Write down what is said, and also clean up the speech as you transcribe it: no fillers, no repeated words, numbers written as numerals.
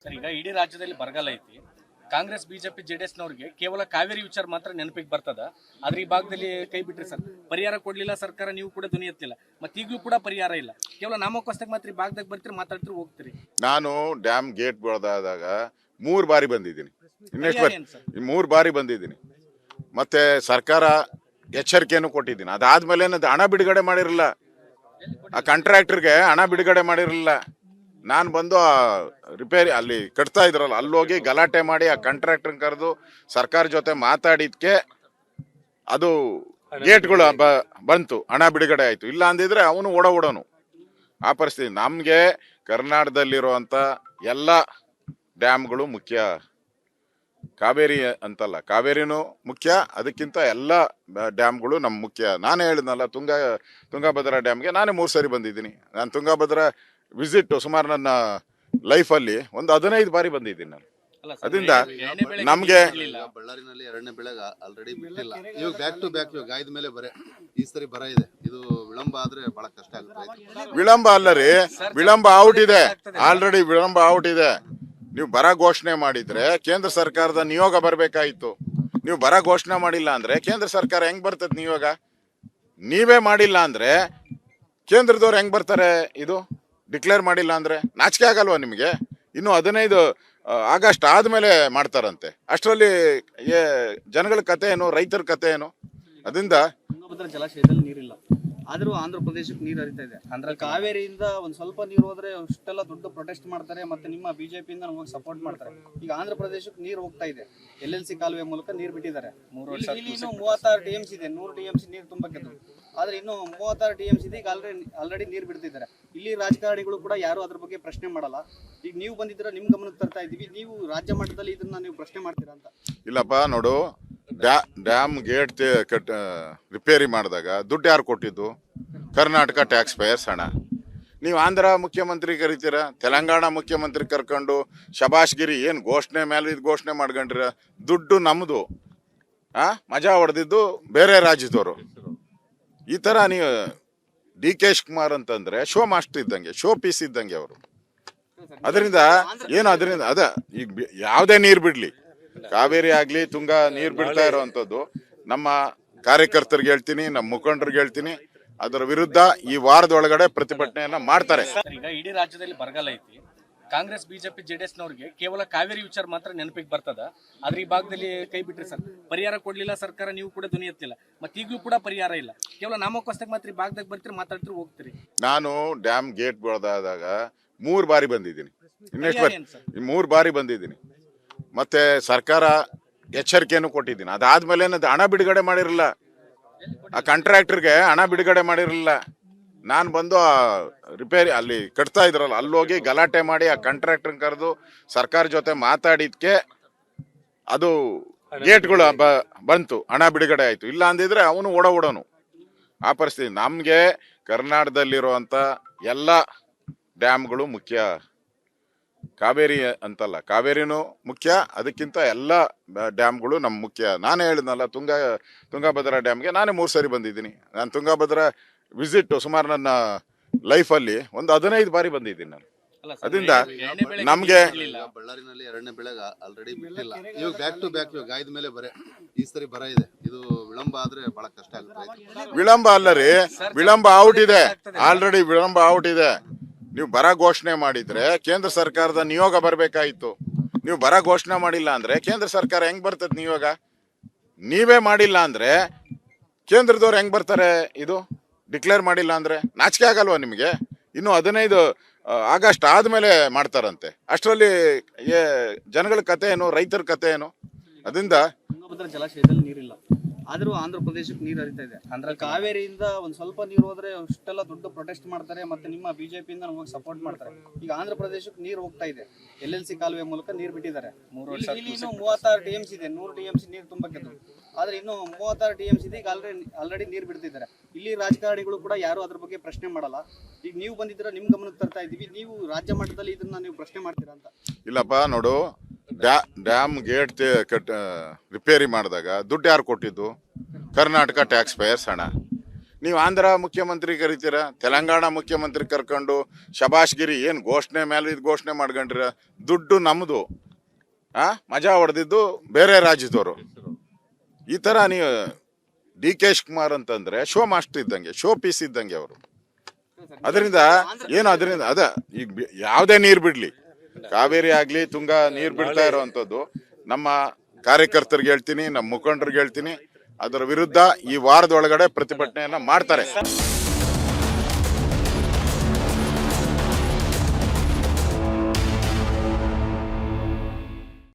Sir, ಈಗ ಇಡೀ ರಾಜ್ಯದಲ್ಲಿ ಬರಗಾಲ ಐತಿ. ಕಾಂಗ್ರೆಸ್ ಬಿಜೆಪಿ ಜೆಡಿಎಸ್ನವ್ರಿಗೆ ಕೇವಲ ಕಾವೇರಿ ವಿಚಾರ ಮಾತ್ರ ನೆನಪಿಗೆ ಬರ್ತದ. ಆದ್ರೆ ಈ ಭಾಗದಲ್ಲಿ ಕೈ ಬಿಟ್ರಿ ಸರ್, ಪರಿಹಾರ ಕೊಡ್ಲಿಲ್ಲ ಸರ್ಕಾರ, ನೀವು ಕೂಡ ಧ್ವನಿ ಎತ್ತಿಲ್ಲ. ಮತ್ತೆ ಈಗಲೂ ಕೂಡ ಪರಿಹಾರ ಇಲ್ಲ. ಕೇವಲ ನಾಮಕೋಸ್ತಕ್ಕೆ ಮಾತ್ರ ಈ ಭಾಗದಾಗ ಬರ್ತೀರಿ, ಮಾತಾಡ್ತಿರಿ, ಹೋಗ್ತೀರಿ. ನಾನು ಡ್ಯಾಮ್ ಗೇಟ್ ಬಡ್ದಾದಾಗ 3 ಬಾರಿ ಬಂದಿದ್ದೀನಿ. ಇನ್ನೆಷ್ಟು ಬಾರಿ? 3 ಬಾರಿ ಬಂದಿದ್ದೀನಿ. ಮತ್ತೆ ಸರ್ಕಾರ ಎಚ್ಚರಿಕೆಯನ್ನು ಕೊಟ್ಟಿದ್ದೀನಿ. ಅದಾದ್ಮೇಲೆ ಹಣ ಬಿಡುಗಡೆ ಮಾಡಿರಲಿಲ್ಲ, ಆ ಕಾಂಟ್ರಾಕ್ಟರ್ಗೆ ಹಣ ಬಿಡುಗಡೆ ಮಾಡಿರಲಿಲ್ಲ. ನಾನು ಬಂದು ರಿಪೇರಿ ಅಲ್ಲಿ ಕಟ್ತಾ ಇದ್ರಲ್ಲ, ಅಲ್ಲೋಗಿ ಗಲಾಟೆ ಮಾಡಿ ಆ ಕಾಂಟ್ರಾಕ್ಟರ್ ಕರೆದು ಸರ್ಕಾರ ಜೊತೆ ಮಾತಾಡಿದ್ಕೆ ಅದು ಗೇಟ್ಗಳು ಬಂತು, ಹಣ ಬಿಡುಗಡೆ ಆಯ್ತು. ಇಲ್ಲ ಅಂದಿದ್ರೆ ಅವನು ಓಡೋನು ಆ ಪರಿಸ್ಥಿತಿ. ನಮ್ಗೆ ಕರ್ನಾಟಕದಲ್ಲಿರುವಂತ ಎಲ್ಲ ಡ್ಯಾಮ್ಗಳು ಮುಖ್ಯ. ಕಾವೇರಿ ಅಂತಲ್ಲ, ಕಾವೇರಿನೂ ಮುಖ್ಯ, ಅದಕ್ಕಿಂತ ಎಲ್ಲ ಡ್ಯಾಮ್ಗಳು ನಮ್ ಮುಖ್ಯ. ನಾನೇ ಹೇಳಿದ್ನಲ್ಲ, ತುಂಗಭದ್ರಾ ಡ್ಯಾಮ್ಗೆ ನಾನೇ 3 ಸರಿ ಬಂದಿದ್ದೀನಿ. ನಾನು ತುಂಗಭದ್ರಾ ವಿಸಿಟ್ ಸುಮಾರು ನನ್ನ ಲೈಫಲ್ಲಿ ಒಂದು 15 ಬಾರಿ ಬಂದಿದ್ದೀನಿ ನಾನು. ಅದರಿಂದ ನಮ್ಗೆ ಬಳ್ಳಾರಿನಲ್ಲಿ 2ನೇ ಬೆಳೆಗೆ ಆಲ್ರೆಡಿ ಬಿಟ್ಟಿಲ್ಲ. ಇವಾಗ ಬ್ಯಾಕ್ ಟು ಬ್ಯಾಕ್ ಇವಾಗ ಗಾಯದ ಮೇಲೆ ಬರೆ ಈ ಸರಿ ಬರ ಇದೆ. ಇದು ವಿಳಂಬ ಆದ್ರೆ ಬಹಳ ಕಷ್ಟ ಆಗುತ್ತೆ. ವಿಳಂಬ ಅಲ್ಲ ರೀ, ವಿಳಂಬ ಔಟ್ ಇದೆ, ಆಲ್ರೆಡಿ ವಿಳಂಬ ಔಟ್ ಇದೆ. ನೀವು ಬರ ಘೋಷಣೆ ಮಾಡಿದ್ರೆ ಕೇಂದ್ರ ಸರ್ಕಾರದ ನಿಯೋಗ ಬರ್ಬೇಕಾಯ್ತು. ನೀವು ಬರ ಘೋಷಣೆ ಮಾಡಿಲ್ಲ ಅಂದ್ರೆ ಕೇಂದ್ರ ಸರ್ಕಾರ ಹೆಂಗ್ ಬರ್ತದೆ ನಿಯೋಗ? ನೀವೇ ಮಾಡಿಲ್ಲ ಅಂದ್ರೆ ಕೇಂದ್ರದವ್ರು ಹೆಂಗ್ ಬರ್ತಾರೆ? ಇದು ಡಿಕ್ಲೇರ್ ಮಾಡಿಲ್ಲ ಅಂದ್ರೆ ನಾಚಿಕೆ ಆಗಲ್ವಾ ನಿಮಗೆ? ಇನ್ನು 15 ಆಗಸ್ಟ್ ಆದ್ಮೇಲೆ ಮಾಡ್ತಾರಂತೆ. ಅಷ್ಟರಲ್ಲಿ ಜನಗಳ ಕತೆ ಏನು, ರೈತರ ಕತೆ ಏನು? ಅದರಿಂದ ತುಂಗಭದ್ರಾ ಜಲಾಶಯದಲ್ಲಿ ನೀರಿಲ್ಲ, ಆದ್ರೂ ಆಂಧ್ರ ಪ್ರದೇಶಕ್ಕೆ ನೀರು ಹರಿತಾ ಇದೆ. ಅಂದ್ರೆ ಕಾವೇರಿಯಿಂದ ಒಂದ್ ಸ್ವಲ್ಪ ನೀರು ಹೋದ್ರೆ ಅಷ್ಟೆಲ್ಲ ದೊಡ್ಡ ಪ್ರೊಟೆಸ್ಟ್ ಮಾಡ್ತಾರೆ, ಮತ್ತೆ ನಿಮ್ಮ ಬಿಜೆಪಿಯಿಂದ ನಮಗೆ ಸಪೋರ್ಟ್ ಮಾಡ್ತಾರೆ. ಈಗ ಆಂಧ್ರ ಪ್ರದೇಶಕ್ಕೆ ನೀರು ಹೋಗ್ತಾ ಇದೆ, LLC ಕಾಲುವೆ ಮೂಲಕ ನೀರು ಬಿಟ್ಟಿದ್ದಾರೆ. ಇಲ್ಲಿ ಇನ್ನು 36 TMC ಇದೆ, 100 TMC ನೀರು ತುಂಬಕ್ಕೆ. ಆದ್ರೆ ಇನ್ನು 36 TMC ಇದೆ, ಈಗ ಆಲ್ರೆಡಿ ನೀರು ಬಿಡ್ತಿದ್ದಾರೆ. ಇಲ್ಲಿ ರಾಜಕಾರಣಿಗಳು ಕೂಡ ಯಾರು ಅದ್ರ ಬಗ್ಗೆ ಪ್ರಶ್ನೆ ಮಾಡಲ್ಲ. ಈಗ ನೀವು ಬಂದಿದ್ದೀರಾ, ನಿಮ್ ಗಮನಕ್ಕೆ ತರ್ತಾ ಇದೀವಿ. ನೀವು ರಾಜ್ಯ ಮಟ್ಟದಲ್ಲಿ ಇದನ್ನ ನೀವು ಪ್ರಶ್ನೆ ಮಾಡ್ತೀರಾ ಅಂತ? ಇಲ್ಲಪ್ಪ, ನೋಡು, ಡ್ಯಾಮ್ ಗೇಟ್ ರಿಪೇರಿ ಮಾಡಿದಾಗ ದುಡ್ಡು ಯಾರು ಕೊಟ್ಟಿದ್ದು? ಕರ್ನಾಟಕ ಟ್ಯಾಕ್ಸ್ ಪೇಯರ್ಸ್ ಹಣ. ನೀವು ಆಂಧ್ರ ಮುಖ್ಯಮಂತ್ರಿ ಕರಿತೀರಾ, ತೆಲಂಗಾಣ ಮುಖ್ಯಮಂತ್ರಿ ಕರ್ಕೊಂಡು ಶಬಾಷ್ಗಿರಿ ಏನು ಘೋಷಣೆ ಮೇಲೆ ಇದು ಘೋಷಣೆ ಮಾಡ್ಕೊಂಡ್ರ? ದುಡ್ಡು ನಮ್ಮದು, ಮಜಾ ಹೊಡೆದಿದ್ದು ಬೇರೆ ರಾಜ್ಯದವರು. ಈ ಥರ ನೀವು DK ಶಿವಕುಮಾರ್ ಅಂತಂದ್ರೆ ಶೋ ಮಾಸ್ಟರ್ ಇದ್ದಂಗೆ, ಶೋ ಪೀಸ್ ಇದ್ದಂಗೆ ಅವರು. ಅದರಿಂದ ಏನು, ಅದರಿಂದ ಈಗ ಯಾವುದೇ ನೀರು ಬಿಡ್ಲಿ, ಕಾವೇರಿ ಆಗ್ಲಿ ತುಂಗ ನೀರು ಬಿಡ್ತಾ ಇರೋವಂಥದ್ದು ನಮ್ಮ ಕಾರ್ಯಕರ್ತರಿಗೆ ಹೇಳ್ತೀನಿ, ನಮ್ಮ ಮುಖಂಡರಿಗೆ ಹೇಳ್ತೀನಿ, ಅದರ ವಿರುದ್ಧ ಈ ವಾರದೊಳಗಡೆ ಪ್ರತಿಭಟನೆಯನ್ನ ಮಾಡ್ತಾರೆ. ಈಗ ಇಡೀ ರಾಜ್ಯದಲ್ಲಿ ಬರಗಾಲ ಐತಿ. ಕಾಂಗ್ರೆಸ್ ಬಿಜೆಪಿ ಜೆಡಿಎಸ್ನವ್ರಿಗೆ ಕೇವಲ ಕಾವೇರಿ ವಿಚಾರ ಮಾತ್ರ ನೆನಪಿಗೆ ಬರ್ತದ. ಆದ್ರೆ ಈ ಭಾಗದಲ್ಲಿ ಕೈ ಬಿಟ್ರಿ ಸರ್, ಪರಿಹಾರ ಕೊಡ್ಲಿಲ್ಲ ಸರ್ಕಾರ, ನೀವು ಕೂಡ ಧ್ವನಿ ಎತ್ತಿಲ್ಲ. ಮತ್ತೆ ಈಗಲೂ ಕೂಡ ಪರಿಹಾರ ಇಲ್ಲ. ಕೇವಲ ನಾಮಕೋಸ್ತಕ್ಕೆ ಮಾತ್ರ ಈ ಭಾಗದಾಗ ಬರ್ತೀರಿ, ಮಾತಾಡ್ತಿರಿ, ಹೋಗ್ತೀರಿ. ನಾನು ಡ್ಯಾಮ್ ಗೇಟ್ ಬಡ್ದಾದಾಗ 3 ಬಾರಿ ಬಂದಿದ್ದೀನಿ. ಇನ್ನೆಷ್ಟು ಬಾರಿ? 3 ಬಾರಿ ಬಂದಿದ್ದೀನಿ. ಮತ್ತೆ ಸರ್ಕಾರ ಎಚ್ಚರಿಕೆಯನ್ನು ಕೊಟ್ಟಿದ್ದೀನಿ. ಅದಾದ್ಮೇಲೆ ಹಣ ಬಿಡುಗಡೆ ಮಾಡಿರಲಿಲ್ಲ, ಆ ಕಾಂಟ್ರಾಕ್ಟರ್ಗೆ ಹಣ ಬಿಡುಗಡೆ ಮಾಡಿರಲಿಲ್ಲ. ನಾನು ಬಂದು ರಿಪೇರಿ ಅಲ್ಲಿ ಕಟ್ತಾ ಇದ್ರಲ್ಲ, ಅಲ್ಲೋಗಿ ಗಲಾಟೆ ಮಾಡಿ ಆ ಕಾಂಟ್ರಾಕ್ಟರ್ ಕರೆದು ಸರ್ಕಾರ ಜೊತೆ ಮಾತಾಡಿದ್ಕೆ ಅದು ಗೇಟ್ಗಳು ಬಂತು, ಹಣ ಬಿಡುಗಡೆ ಆಯ್ತು. ಇಲ್ಲ ಅಂದಿದ್ರೆ ಅವನು ಓಡೋನು ಆ ಪರಿಸ್ಥಿತಿ. ನಮ್ಗೆ ಕರ್ನಾಟಕದಲ್ಲಿರುವಂತ ಎಲ್ಲ ಡ್ಯಾಮ್ಗಳು ಮುಖ್ಯ. ಕಾವೇರಿ ಅಂತಲ್ಲ, ಕಾವೇರಿನೂ ಮುಖ್ಯ, ಅದಕ್ಕಿಂತ ಎಲ್ಲ ಡ್ಯಾಮ್ಗಳು ನಮ್ ಮುಖ್ಯ. ನಾನೇ ಹೇಳಿದ್ನಲ್ಲ, ತುಂಗಭದ್ರಾ ಡ್ಯಾಮ್ಗೆ ನಾನೇ 3 ಸರಿ ಬಂದಿದ್ದೀನಿ. ನಾನು ತುಂಗಭದ್ರಾ ವಿಸಿಟ್ ಸುಮಾರು ನನ್ನ ಲೈಫಲ್ಲಿ ಒಂದು 15 ಬಾರಿ ಬಂದಿದ್ದೀನಿ ನಾನು. ಅದರಿಂದ ನಮ್ಗೆ ಬಳ್ಳಾರಿನಲ್ಲಿ 2ನೇ ಬೆಳೆಗೆ ಆಲ್ರೆಡಿ ಬಿಟ್ಟಿಲ್ಲ. ಇವಾಗ ಬ್ಯಾಕ್ ಟು ಬ್ಯಾಕ್ ಇವಾಗ ಗಾಯದ ಮೇಲೆ ಬರೆ ಈ ಸರಿ ಬರ ಇದೆ. ಇದು ವಿಳಂಬ ಆದ್ರೆ ಬಹಳ ಕಷ್ಟ ಆಗುತ್ತೆ. ವಿಳಂಬ ಅಲ್ಲ ರೀ, ವಿಳಂಬ ಔಟ್ ಇದೆ, ಆಲ್ರೆಡಿ ವಿಳಂಬ ಔಟ್ ಇದೆ. ನೀವು ಬರ ಘೋಷಣೆ ಮಾಡಿದ್ರೆ ಕೇಂದ್ರ ಸರ್ಕಾರದ ನಿಯೋಗ ಬರ್ಬೇಕಾಯ್ತು. ನೀವು ಬರ ಘೋಷಣೆ ಮಾಡಿಲ್ಲ ಅಂದ್ರೆ ಕೇಂದ್ರ ಸರ್ಕಾರ ಹೆಂಗ್ ಬರ್ತದೆ ನಿಯೋಗ? ನೀವೇ ಮಾಡಿಲ್ಲ ಅಂದ್ರೆ ಕೇಂದ್ರದವ್ರು ಹೆಂಗ್ ಬರ್ತಾರೆ? ಇದು ಡಿಕ್ಲೇರ್ ಮಾಡಿಲ್ಲ ಅಂದ್ರೆ ನಾಚಿಕೆ ಆಗಲ್ವಾ ನಿಮಗೆ? ಇನ್ನು 15 ಆಗಸ್ಟ್ ಆದ್ಮೇಲೆ ಮಾಡ್ತಾರಂತೆ. ಅಷ್ಟರಲ್ಲಿ ಜನಗಳ ಕತೆ ಏನು, ರೈತರ ಕತೆ ಏನು? ಅದರಿಂದ ತುಂಗಭದ್ರಾ ಜಲಾಶಯದಲ್ಲಿ ನೀರಿಲ್ಲ, ಆದ್ರೂ ಆಂಧ್ರ ಪ್ರದೇಶಕ್ಕೆ ನೀರು ಹರಿತಾ ಇದೆ. ಅಂದ್ರೆ ಕಾವೇರಿಯಿಂದ ಒಂದ್ ಸ್ವಲ್ಪ ನೀರು ಹೋದ್ರೆ ಅಷ್ಟೆಲ್ಲ ದೊಡ್ಡ ಪ್ರೊಟೆಸ್ಟ್ ಮಾಡ್ತಾರೆ, ಮತ್ತೆ ನಿಮ್ಮ ಬಿಜೆಪಿಯಿಂದ ನಮಗೆ ಸಪೋರ್ಟ್ ಮಾಡ್ತಾರೆ. ಈಗ ಆಂಧ್ರ ಪ್ರದೇಶಕ್ಕೆ ನೀರು ಹೋಗ್ತಾ ಇದೆ, LLC ಕಾಲುವೆ ಮೂಲಕ ನೀರು ಬಿಟ್ಟಿದ್ದಾರೆ. ಇಲ್ಲಿ ಇನ್ನು 36 TMC ಇದೆ, 100 TMC ನೀರು ತುಂಬಕ್ಕೆ. ಆದ್ರೆ ಇನ್ನು 36 TMC ಇದೆ, ಈಗ ಆಲ್ರೆಡಿ ನೀರು ಬಿಡ್ತಿದ್ದಾರೆ. ಇಲ್ಲಿ ರಾಜಕಾರಣಿಗಳು ಕೂಡ ಯಾರು ಅದ್ರ ಬಗ್ಗೆ ಪ್ರಶ್ನೆ ಮಾಡಲ್ಲ. ಈಗ ನೀವು ಬಂದಿದ್ದೀರಾ, ನಿಮ್ ಗಮನಕ್ಕೆ ತರ್ತಾ ಇದೀವಿ. ನೀವು ರಾಜ್ಯ ಮಟ್ಟದಲ್ಲಿ ಇದನ್ನ ನೀವು ಪ್ರಶ್ನೆ ಮಾಡ್ತೀರಾ ಅಂತ? ಇಲ್ಲಪ್ಪ, ನೋಡು, ಡ್ಯಾಮ್ ಗೇಟ್ ರಿಪೇರಿ ಮಾಡಿದಾಗ ದುಡ್ಡು ಯಾರು ಕೊಟ್ಟಿದ್ದು? ಕರ್ನಾಟಕ ಟ್ಯಾಕ್ಸ್ ಪೇಯರ್ಸ್ ಹಣ. ನೀವು ಆಂಧ್ರ ಮುಖ್ಯಮಂತ್ರಿ ಕರಿತೀರಾ, ತೆಲಂಗಾಣ ಮುಖ್ಯಮಂತ್ರಿ ಕರ್ಕೊಂಡು ಶಬಾಷ್ಗಿರಿ ಏನು ಘೋಷಣೆ ಮೇಲೆ ಇದು ಘೋಷಣೆ ಮಾಡ್ಕೊಂಡಿರ, ದುಡ್ಡು ನಮ್ಮದು, ಮಜಾ ಹೊಡೆದಿದ್ದು ಬೇರೆ ರಾಜ್ಯದವರು. ಈ ಥರ ನೀವು ಡಿ ಕೆ ಶಿವಕುಮಾರ್ ಅಂತಂದ್ರೆ ಶೋ ಮಾಸ್ಟರ್ ಇದ್ದಂಗೆ, ಶೋ ಪೀಸ್ ಇದ್ದಂಗೆ ಅವರು. ಅದರಿಂದ ಅದ ಈಗ ಯಾವುದೇ ನೀರು ಬಿಡ್ಲಿ, ಕಾವೇರಿ ಆಗ್ಲಿ ತುಂಗಾ ನೀರು ಬಿಡ್ತಾ ಇರೋವಂಥದ್ದು ನಮ್ಮ ಕಾರ್ಯಕರ್ತರಿಗೆ ಹೇಳ್ತೀನಿ, ನಮ್ಮ ಮುಖಂಡರಿಗೆ ಹೇಳ್ತೀನಿ, ಅದರ ವಿರುದ್ಧ ಈ ವಾರದೊಳಗಡೆ ಪ್ರತಿಭಟನೆಯನ್ನ ಮಾಡ್ತಾರೆ.